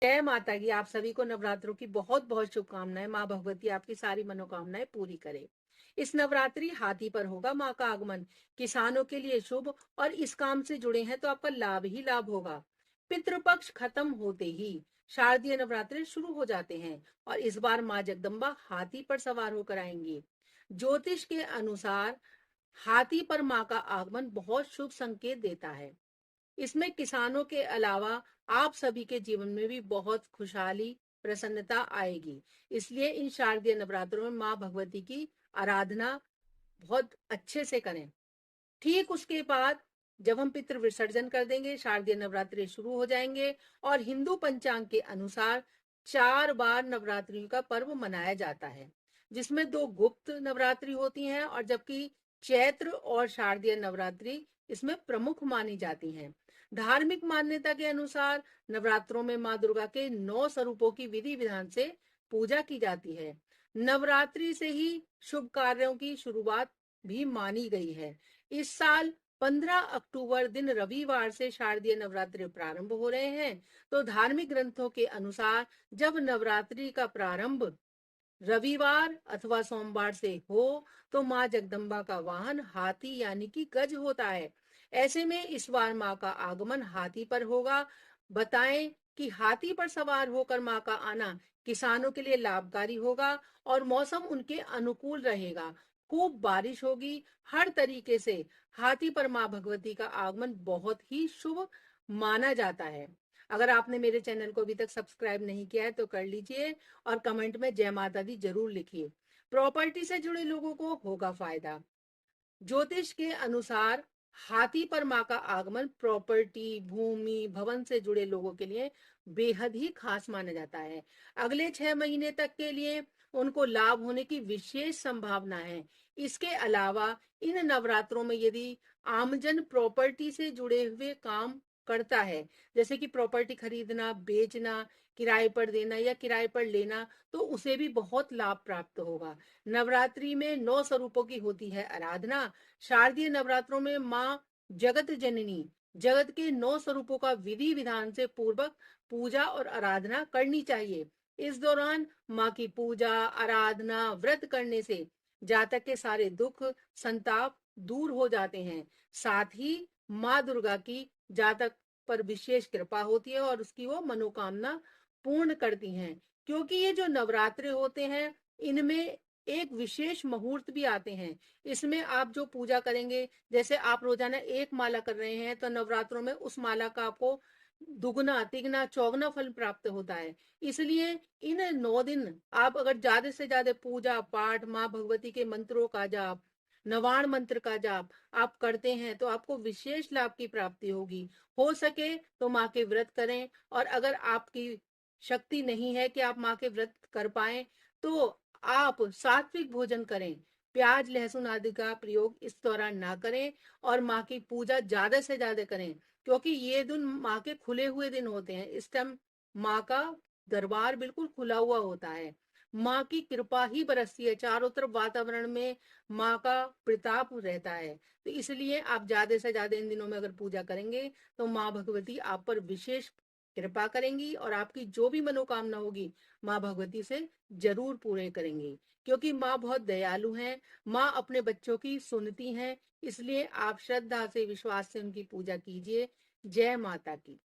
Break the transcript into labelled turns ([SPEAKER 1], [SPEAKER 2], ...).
[SPEAKER 1] जय माता की। आप सभी को नवरात्रों की बहुत बहुत शुभकामनाएं। माँ भगवती आपकी सारी मनोकामनाएं पूरी करे। इस नवरात्रि हाथी पर होगा माँ का आगमन। किसानों के लिए शुभ और इस काम से जुड़े हैं तो आपका लाभ ही लाभ होगा। पितृपक्ष खत्म होते ही शारदीय नवरात्रि शुरू हो जाते हैं और इस बार माँ जगदम्बा हाथी पर सवार होकर आएंगी। ज्योतिष के अनुसार हाथी पर माँ का आगमन बहुत शुभ संकेत देता है। इसमें किसानों के अलावा आप सभी के जीवन में भी बहुत खुशहाली, प्रसन्नता आएगी। इसलिए इन शारदीय नवरात्रों में माँ भगवती की आराधना बहुत अच्छे से करें। ठीक उसके बाद जब हम पितृ विसर्जन कर देंगे, शारदीय नवरात्रि शुरू हो जाएंगे और हिंदू पंचांग के अनुसार 4 बार नवरात्रि का पर्व मनाया जाता है, जिसमें 2 गुप्त नवरात्रि होती हैं और जबकि चैत्र और शारदीय नवरात्रि इसमें प्रमुख मानी जाती हैं। धार्मिक मान्यता के अनुसार नवरात्रों में माँ दुर्गा के 9 स्वरूपों की विधि विधान से पूजा की जाती है। नवरात्रि से ही शुभ कार्यों की शुरुआत भी मानी गई है। इस साल 15 अक्टूबर दिन रविवार से शारदीय नवरात्रि प्रारंभ हो रहे हैं। तो धार्मिक ग्रंथों के अनुसार जब नवरात्रि का प्रारंभ रविवार अथवा सोमवार से हो तो माँ जगदम्बा का वाहन हाथी यानी कि गज होता है। ऐसे में इस बार माँ का आगमन हाथी पर होगा। बताएं कि हाथी पर सवार होकर माँ का आना किसानों के लिए लाभकारी होगा और मौसम उनके अनुकूल रहेगा। खूब बारिश होगी। हर तरीके से हाथी पर माँ भगवती का आगमन बहुत ही शुभ माना जाता है। अगर आपने मेरे चैनल को अभी तक सब्सक्राइब नहीं किया है तो कर लीजिए और कमेंट में जय माता दी जरूर लिखिए। प्रॉपर्टी से जुड़े लोगों को होगा फायदा। ज्योतिष के अनुसार हाथी पर माँ का आगमन प्रॉपर्टी, भूमि, भवन से जुड़े लोगों के लिए बेहद ही खास माना जाता है। अगले 6 महीने तक के लिए उनको लाभ होने की विशेष संभावना है। इसके अलावा इन नवरात्रों में यदि आमजन प्रॉपर्टी से जुड़े हुए काम करता है, जैसे कि प्रॉपर्टी खरीदना, बेचना, किराए पर देना या किराए पर लेना, तो उसे भी बहुत लाभ प्राप्त होगा। नवरात्रि में 9 स्वरूपों की होती है आराधना। शारदीय नवरात्रों में माँ जगत जननी, जगत के 9 स्वरूपों का विधि विधान से पूर्वक पूजा और आराधना करनी चाहिए। इस दौरान माँ की पूजा, आराधना, व्रत करने से जातक के सारे दुख, संताप दूर हो जाते हैं। साथ ही माँ दुर्गा की जातक पर विशेष कृपा होती है और उसकी वो मनोकामना पूर्ण करती हैं। क्योंकि ये जो नवरात्रे होते हैं इनमें एक विशेष मुहूर्त भी आते हैं। इसमें आप जो पूजा करेंगे, जैसे आप रोजाना एक माला कर रहे हैं तो नवरात्रों में उस माला का आपको दुगना, तिगना, चौगुना फल प्राप्त होता है। इसलिए इन 9 दिन आप अगर ज्यादा से ज्यादा पूजा पाठ, माँ भगवती के मंत्रों का जाप, नवाण मंत्र का जाप आप करते हैं तो आपको विशेष लाभ की प्राप्ति होगी। हो सके तो माँ के व्रत करें और अगर आपकी शक्ति नहीं है कि आप माँ के व्रत कर पाए तो आप सात्विक भोजन करें। प्याज, लहसुन आदि का प्रयोग इस दौरान ना करें और माँ की पूजा ज्यादा से ज्यादा करें, क्योंकि ये दिन माँ के खुले हुए दिन होते हैं। इस टाइम माँ का दरबार बिल्कुल खुला हुआ होता है। माँ की कृपा ही बरसती है, चारों तरफ वातावरण में माँ का प्रताप रहता है। तो इसलिए आप ज्यादा से ज्यादा इन दिनों में अगर पूजा करेंगे तो माँ भगवती आप पर विशेष कृपा करेंगी और आपकी जो भी मनोकामना होगी माँ भगवती से जरूर पूरे करेंगी। क्योंकि माँ बहुत दयालु हैं, माँ अपने बच्चों की सुनती हैं। इसलिए आप श्रद्धा से, विश्वास से उनकी पूजा कीजिए। जय माता की।